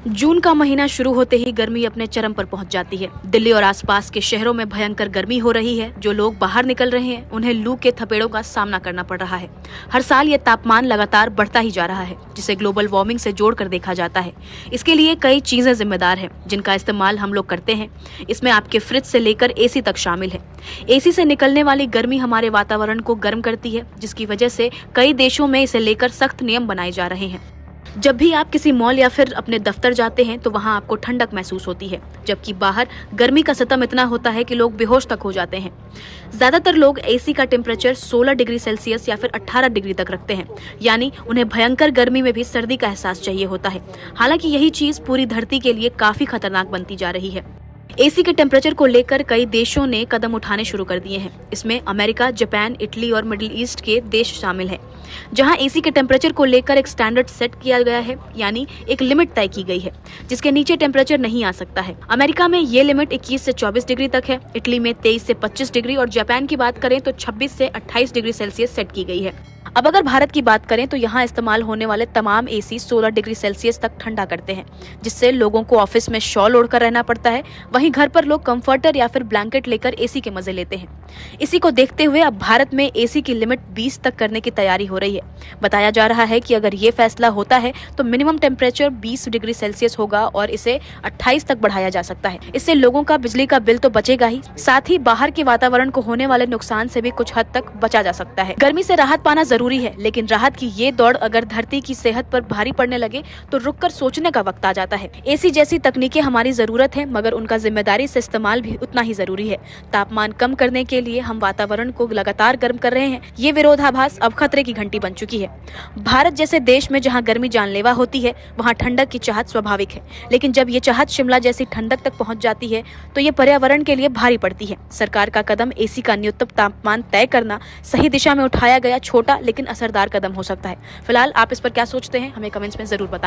जून का महीना शुरू होते ही गर्मी अपने चरम पर पहुंच जाती है। दिल्ली और आसपास के शहरों में भयंकर गर्मी हो रही है। जो लोग बाहर निकल रहे हैं उन्हें लू के थपेड़ों का सामना करना पड़ रहा है। हर साल ये तापमान लगातार बढ़ता ही जा रहा है, जिसे ग्लोबल वार्मिंग से जोड़कर देखा जाता है। इसके लिए कई चीजें जिम्मेदार हैं, जिनका इस्तेमाल हम लोग करते हैं। इसमें आपके फ्रिज से लेकर एसी तक शामिल है। एसी से निकलने वाली गर्मी हमारे वातावरण को गर्म करती है, जिसकी वजह से कई देशों में इसे लेकर सख्त नियम बनाए जा रहे हैं। जब भी आप किसी मॉल या फिर अपने दफ्तर जाते हैं तो वहां आपको ठंडक महसूस होती है, जबकि बाहर गर्मी का सितम इतना होता है कि लोग बेहोश तक हो जाते हैं। ज्यादातर लोग एसी का टेम्परेचर 16 डिग्री सेल्सियस या फिर 18 डिग्री तक रखते हैं, यानी उन्हें भयंकर गर्मी में भी सर्दी का एहसास चाहिए होता है। हालांकि यही चीज पूरी धरती के लिए काफी खतरनाक बनती जा रही है। एसी के टेम्परेचर को लेकर कई देशों ने कदम उठाने शुरू कर दिए हैं। इसमें अमेरिका, जापान, इटली और मिडिल ईस्ट के देश शामिल हैं, जहां एसी के टेम्परेचर को लेकर एक स्टैंडर्ड सेट किया गया है, यानी एक लिमिट तय की गई है जिसके नीचे टेम्परेचर नहीं आ सकता है। अमेरिका में ये लिमिट 21 से 24 डिग्री तक है, इटली में 23 से 25 डिग्री और जापान की बात करें तो 26 से 28 डिग्री सेल्सियस सेट की गई है। अब अगर भारत की बात करें तो यहाँ इस्तेमाल होने वाले तमाम एसी 16 डिग्री सेल्सियस तक ठंडा करते हैं, जिससे लोगों को ऑफिस में शॉल ओढ़कर रहना पड़ता है। वहीं घर पर लोग कंफर्टर या फिर ब्लैंकेट लेकर एसी के मजे लेते हैं। इसी को देखते हुए अब भारत में एसी की लिमिट 20 तक करने की तैयारी हो रही है। बताया जा रहा है कि अगर ये फैसला होता है तो मिनिमम टेम्परेचर 20 डिग्री सेल्सियस होगा और इसे 28 तक बढ़ाया जा सकता है। इससे लोगों का बिजली का बिल तो बचेगा ही, साथ ही बाहर के वातावरण को होने वाले नुकसान से भी कुछ हद तक बचा जा सकता है। गर्मी से राहत पाना जरूरी है, लेकिन राहत की ये दौड़ अगर धरती की सेहत पर भारी पड़ने लगे तो रुककर सोचने का वक्त आ जाता है। एसी जैसी तकनीकें हमारी जरूरत है, मगर उनका जिम्मेदारी से इस्तेमाल भी उतना ही जरूरी है। तापमान कम करने के लिए हम वातावरण को लगातार गर्म कर रहे हैं। ये विरोधाभास अब खतरे की घंटी बन चुकी है। भारत जैसे देश में जहाँ गर्मी जानलेवा होती है, वहाँ ठंडक की चाहत स्वाभाविक है, लेकिन जब ये चाहत शिमला जैसी ठंडक तक पहुँच जाती है तो ये पर्यावरण के लिए भारी पड़ती है। सरकार का कदम एसी का न्यूनतम तापमान तय करना सही दिशा में उठाया गया छोटा लेकिन असरदार कदम हो सकता है। फिलहाल आप इस पर क्या सोचते हैं, हमें कमेंट्स में जरूर बताएं।